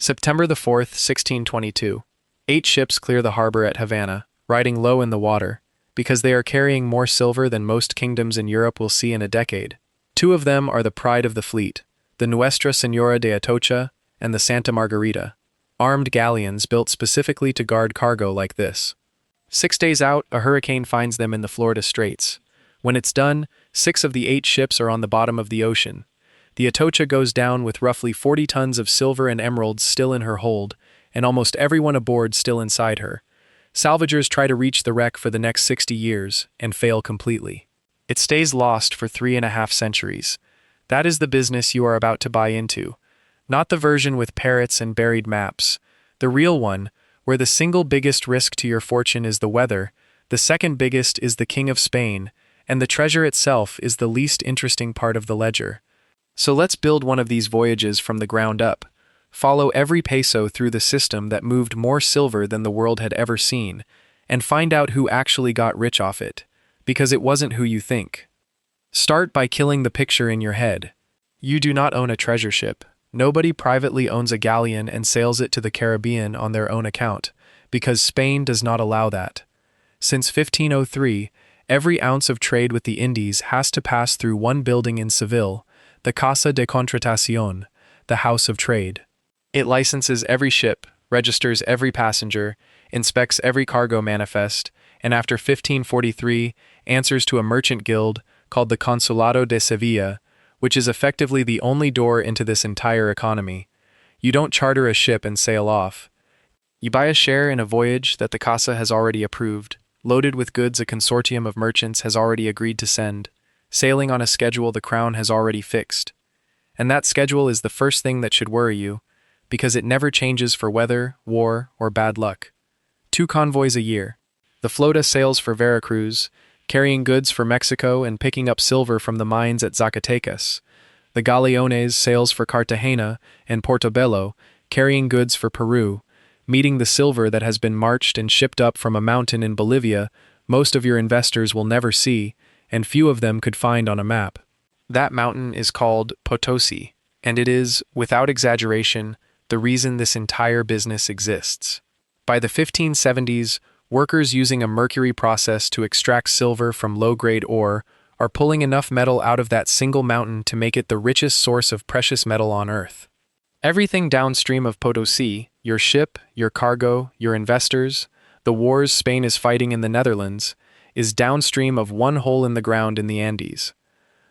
September the 4th, 1622. 8 ships clear the harbor at Havana, riding low in the water, because they are carrying more silver than most kingdoms in Europe will see in a decade. 2 of them are the pride of the fleet, the Nuestra Señora de Atocha and the Santa Margarita, armed galleons built specifically to guard cargo like this. 6 days out, a hurricane finds them in the Florida Straits. When it's done, 6 of the 8 ships are on the bottom of the ocean. The Atocha goes down with roughly 40 tons of silver and emeralds still in her hold, and almost everyone aboard still inside her. Salvagers try to reach the wreck for the next 60 years, and fail completely. It stays lost for 3.5 centuries. That is the business you are about to buy into. Not the version with parrots and buried maps. The real one, where the single biggest risk to your fortune is the weather, the second biggest is the King of Spain, and the treasure itself is the least interesting part of the ledger. So let's build one of these voyages from the ground up. Follow every peso through the system that moved more silver than the world had ever seen, and find out who actually got rich off it, because it wasn't who you think. Start by killing the picture in your head. You do not own a treasure ship. Nobody privately owns a galleon and sails it to the Caribbean on their own account, because Spain does not allow that. Since 1503, every ounce of trade with the Indies has to pass through one building in Seville, the Casa de Contratación, the House of Trade. It licenses every ship, registers every passenger, inspects every cargo manifest, and after 1543, answers to a merchant guild called the Consulado de Sevilla, which is effectively the only door into this entire economy. You don't charter a ship and sail off. You buy a share in a voyage that the Casa has already approved, loaded with goods a consortium of merchants has already agreed to send, sailing on a schedule the Crown has already fixed. And that schedule is the first thing that should worry you, because it never changes for weather, war, or bad luck. 2 convoys a year. The flota sails for Veracruz, carrying goods for Mexico and picking up silver from the mines at Zacatecas. The Galeones sails for Cartagena and Portobello, carrying goods for Peru, meeting the silver that has been marched and shipped up from a mountain in Bolivia most of your investors will never see, and few of them could find on a map. That mountain is called Potosi, and it is, without exaggeration, the reason this entire business exists. By the 1570s, workers using a mercury process to extract silver from low-grade ore are pulling enough metal out of that single mountain to make it the richest source of precious metal on Earth. Everything downstream of Potosi, your ship, your cargo, your investors, the wars Spain is fighting in the Netherlands, is downstream of one hole in the ground in the Andes.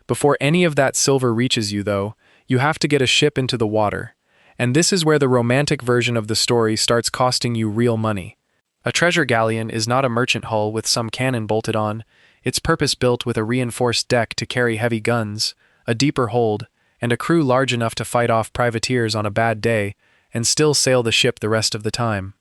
Before any of that silver reaches you, though, you have to get a ship into the water, and this is where the romantic version of the story starts costing you real money. A treasure galleon is not a merchant hull with some cannon bolted on. It's purpose-built with a reinforced deck to carry heavy guns, a deeper hold, and a crew large enough to fight off privateers on a bad day and still sail the ship the rest of the time.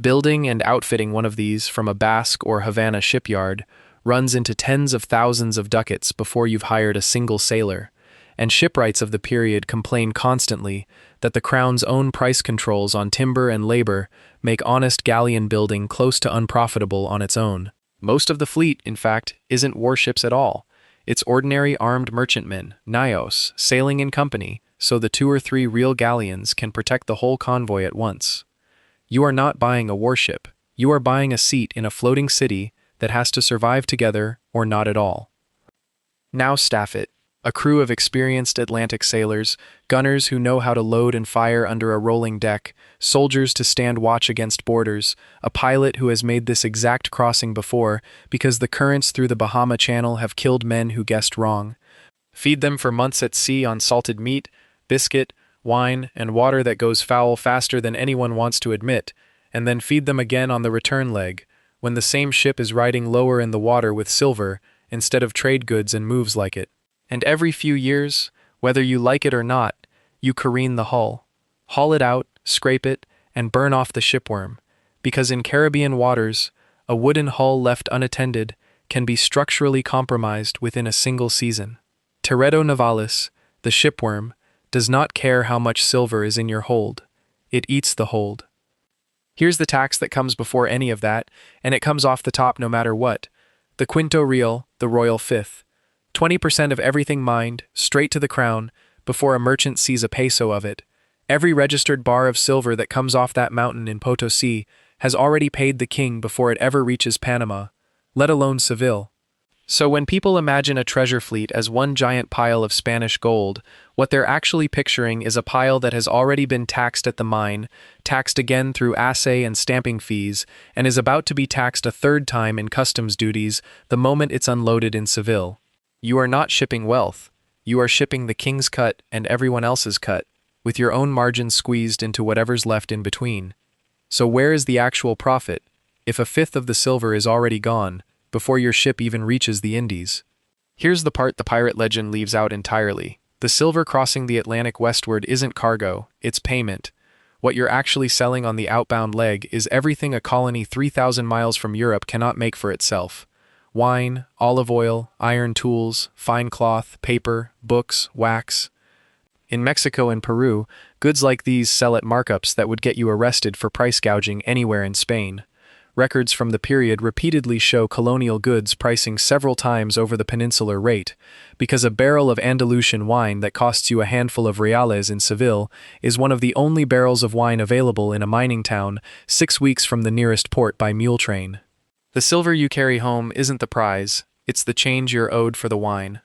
Building and outfitting one of these from a Basque or Havana shipyard runs into tens of thousands of ducats before you've hired a single sailor, and shipwrights of the period complain constantly that the Crown's own price controls on timber and labor make honest galleon building close to unprofitable on its own. Most of the fleet, in fact, isn't warships at all. It's ordinary armed merchantmen, naos, sailing in company, so the 2 or 3 real galleons can protect the whole convoy at once. You are not buying a warship. You are buying a seat in a floating city that has to survive together or not at all. Now staff it. A crew of experienced Atlantic sailors, gunners who know how to load and fire under a rolling deck, soldiers to stand watch against boarders, a pilot who has made this exact crossing before because the currents through the Bahama Channel have killed men who guessed wrong. Feed them for months at sea on salted meat, biscuit, wine, and water that goes foul faster than anyone wants to admit, and then feed them again on the return leg, when the same ship is riding lower in the water with silver instead of trade goods and moves like it. And every few years, whether you like it or not, you careen the hull. Haul it out, scrape it, and burn off the shipworm, because in Caribbean waters, a wooden hull left unattended can be structurally compromised within a single season. Teredo navalis, the shipworm, does not care how much silver is in your hold. It eats the hold. Here's the tax that comes before any of that, and it comes off the top no matter what. The quinto real, the royal fifth. 20% of everything mined, straight to the crown, before a merchant sees a peso of it, Every registered bar of silver that comes off that mountain in Potosi has already paid the king before it ever reaches Panama, let alone Seville. So when people imagine a treasure fleet as one giant pile of Spanish gold, what they're actually picturing is a pile that has already been taxed at the mine, taxed again through assay and stamping fees, and is about to be taxed a third time in customs duties the moment it's unloaded in Seville. You are not shipping wealth. You are shipping the king's cut and everyone else's cut, with your own margins squeezed into whatever's left in between. So where is the actual profit, if a fifth of the silver is already gone, before your ship even reaches the Indies? Here's the part the pirate legend leaves out entirely. The silver crossing the Atlantic westward isn't cargo, it's payment. What you're actually selling on the outbound leg is everything a colony 3,000 miles from Europe cannot make for itself. Wine, olive oil, iron tools, fine cloth, paper, books, wax. In Mexico and Peru, goods like these sell at markups that would get you arrested for price gouging anywhere in Spain. Records from the period repeatedly show colonial goods pricing several times over the peninsular rate, because a barrel of Andalusian wine that costs you a handful of reales in Seville is one of the only barrels of wine available in a mining town 6 weeks from the nearest port by mule train. The silver you carry home isn't the prize, it's the change you're owed for the wine.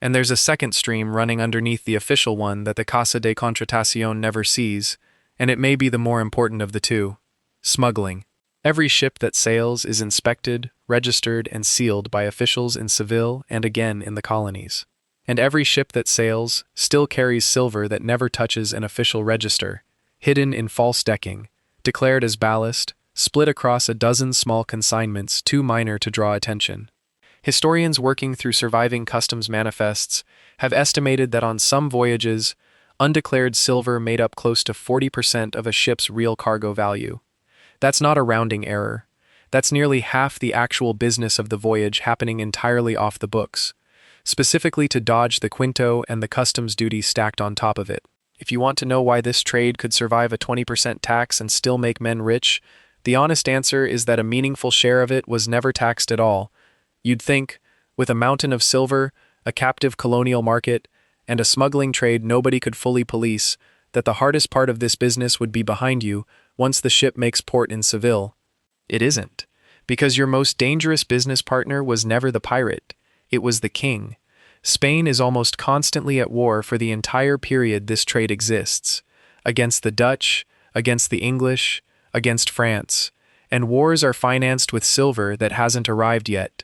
And there's a second stream running underneath the official one that the Casa de Contratación never sees, and it may be the more important of the two: smuggling. Every ship that sails is inspected, registered, and sealed by officials in Seville and again in the colonies. And every ship that sails still carries silver that never touches an official register, hidden in false decking, declared as ballast, split across a dozen small consignments too minor to draw attention. Historians working through surviving customs manifests have estimated that on some voyages, undeclared silver made up close to 40% of a ship's real cargo value. That's not a rounding error. That's nearly half the actual business of the voyage happening entirely off the books, specifically to dodge the quinto and the customs duty stacked on top of it. If you want to know why this trade could survive a 20% tax and still make men rich, the honest answer is that a meaningful share of it was never taxed at all. You'd think, with a mountain of silver, a captive colonial market, and a smuggling trade nobody could fully police, that the hardest part of this business would be behind you once the ship makes port in Seville. It isn't, because your most dangerous business partner was never the pirate, it was the king. Spain is almost constantly at war for the entire period this trade exists, against the Dutch, against the English, against France, and wars are financed with silver that hasn't arrived yet.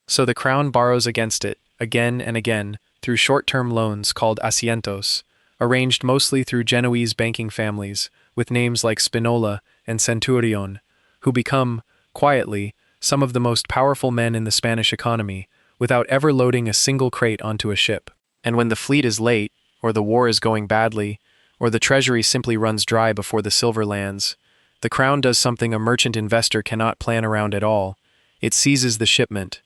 So the crown borrows against it, again and again, through short-term loans called asientos, arranged mostly through Genoese banking families, with names like Spinola and Centurion, who become, quietly, some of the most powerful men in the Spanish economy, without ever loading a single crate onto a ship. And when the fleet is late, or the war is going badly, or the treasury simply runs dry before the silver lands, the crown does something a merchant investor cannot plan around at all. It seizes the shipment.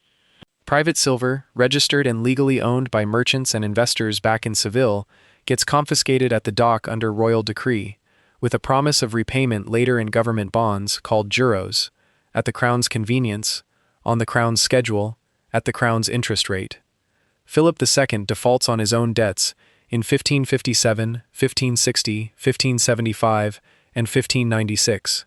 Private silver, registered and legally owned by merchants and investors back in Seville, gets confiscated at the dock under royal decree, with a promise of repayment later in government bonds called juros, at the crown's convenience, on the crown's schedule, at the crown's interest rate. Philip II defaults on his own debts in 1557, 1560, 1575, and 1596.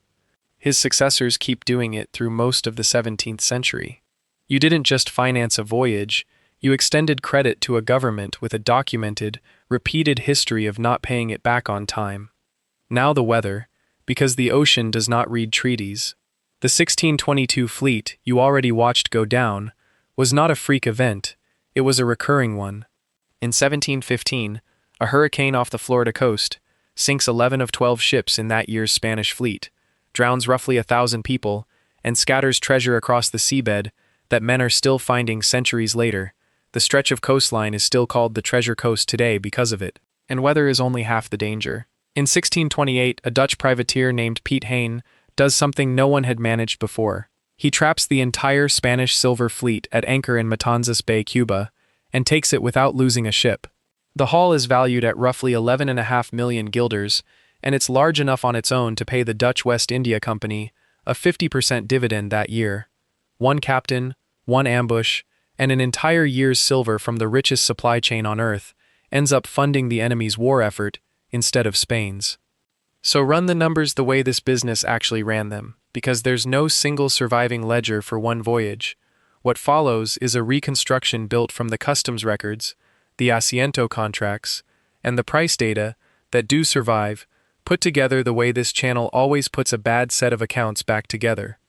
His successors keep doing it through most of the 17th century. You didn't just finance a voyage, you extended credit to a government with a documented, repeated history of not paying it back on time. Now the weather, because the ocean does not read treaties. The 1622 fleet you already watched go down was not a freak event, it was a recurring one. In 1715, a hurricane off the Florida coast sinks 11 of 12 ships in that year's Spanish fleet, drowns roughly 1,000 people, and scatters treasure across the seabed that men are still finding centuries later. The stretch of coastline is still called the Treasure Coast today because of it. And weather is only half the danger. In 1628, a Dutch privateer named Piet Heyn does something no one had managed before. He traps the entire Spanish silver fleet at anchor in Matanzas Bay, Cuba, and takes it without losing a ship. The haul is valued at roughly 11.5 million guilders, and it's large enough on its own to pay the Dutch West India Company a 50% dividend that year. One captain, one ambush, and an entire year's silver from the richest supply chain on Earth ends up funding the enemy's war effort instead of Spain's. So run the numbers the way this business actually ran them, because there's no single surviving ledger for one voyage. What follows is a reconstruction built from the customs records, the asiento contracts, and the price data that do survive, put together the way this channel always puts a bad set of accounts back together.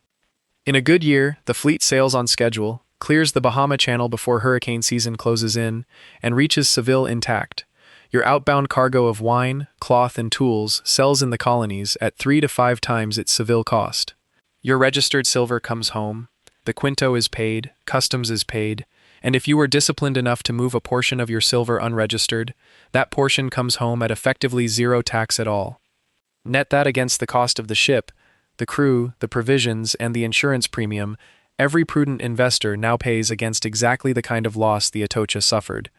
In a good year, the fleet sails on schedule, clears the Bahama Channel before hurricane season closes in, and reaches Seville intact. Your outbound cargo of wine, cloth, and tools sells in the colonies at 3 to 5 times its Seville cost. Your registered silver comes home, the quinto is paid, customs is paid, and if you were disciplined enough to move a portion of your silver unregistered, that portion comes home at effectively 0 tax at all. Net that against the cost of the ship, the crew, the provisions, and the insurance premium. Every prudent investor now pays against exactly the kind of loss the Atocha suffered.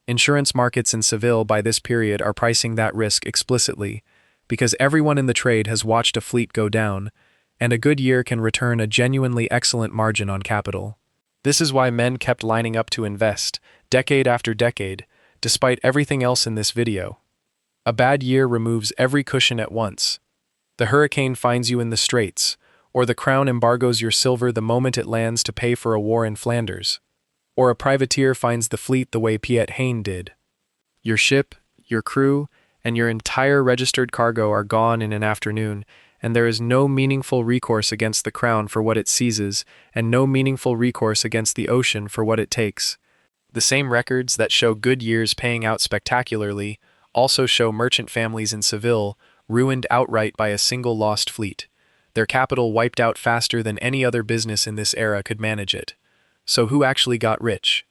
Insurance markets in Seville by this period are pricing that risk explicitly, because everyone in the trade has watched a fleet go down, and a good year can return a genuinely excellent margin on capital. This is why men kept lining up to invest, decade after decade, despite everything else in this video. A bad year removes every cushion at once. The hurricane finds you in the straits, or the crown embargoes your silver the moment it lands to pay for a war in Flanders, or a privateer finds the fleet the way Piet Heyn did. Your ship, your crew, and your entire registered cargo are gone in an afternoon, and there is no meaningful recourse against the crown for what it seizes, and no meaningful recourse against the ocean for what it takes. The same records that show good years paying out spectacularly also show merchant families in Seville ruined outright by a single lost fleet, their capital wiped out faster than any other business in this era could manage it. So who actually got rich?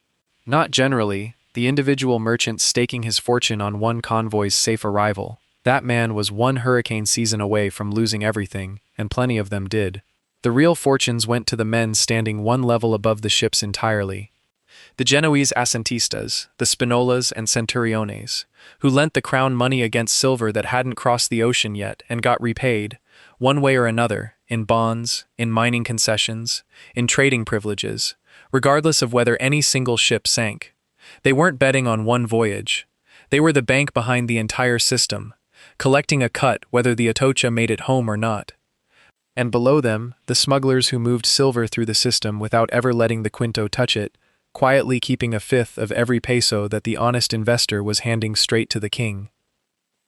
Not generally, the individual merchant staking his fortune on one convoy's safe arrival. That man was one hurricane season away from losing everything, and plenty of them did. The real fortunes went to the men standing one level above the ships entirely. The Genoese assentistas, the Spinolas and Centuriones, who lent the crown money against silver that hadn't crossed the ocean yet and got repaid, one way or another, in bonds, in mining concessions, in trading privileges, regardless of whether any single ship sank. They weren't betting on one voyage. They were the bank behind the entire system, collecting a cut whether the Atocha made it home or not. And below them, the smugglers who moved silver through the system without ever letting the quinto touch it, quietly keeping a fifth of every peso that the honest investor was handing straight to the king.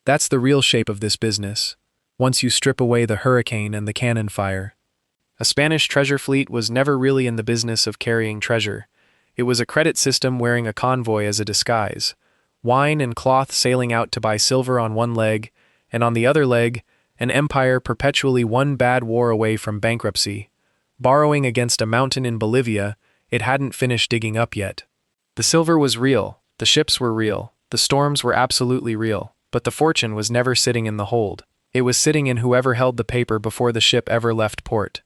That's the real shape of this business, once you strip away the hurricane and the cannon fire. A Spanish treasure fleet was never really in the business of carrying treasure. It was a credit system wearing a convoy as a disguise, wine and cloth sailing out to buy silver on one leg, and on the other leg, an empire perpetually one bad war away from bankruptcy, borrowing against a mountain in Bolivia it hadn't finished digging up yet. The silver was real, the ships were real, the storms were absolutely real, but the fortune was never sitting in the hold. It was sitting in whoever held the paper before the ship ever left port.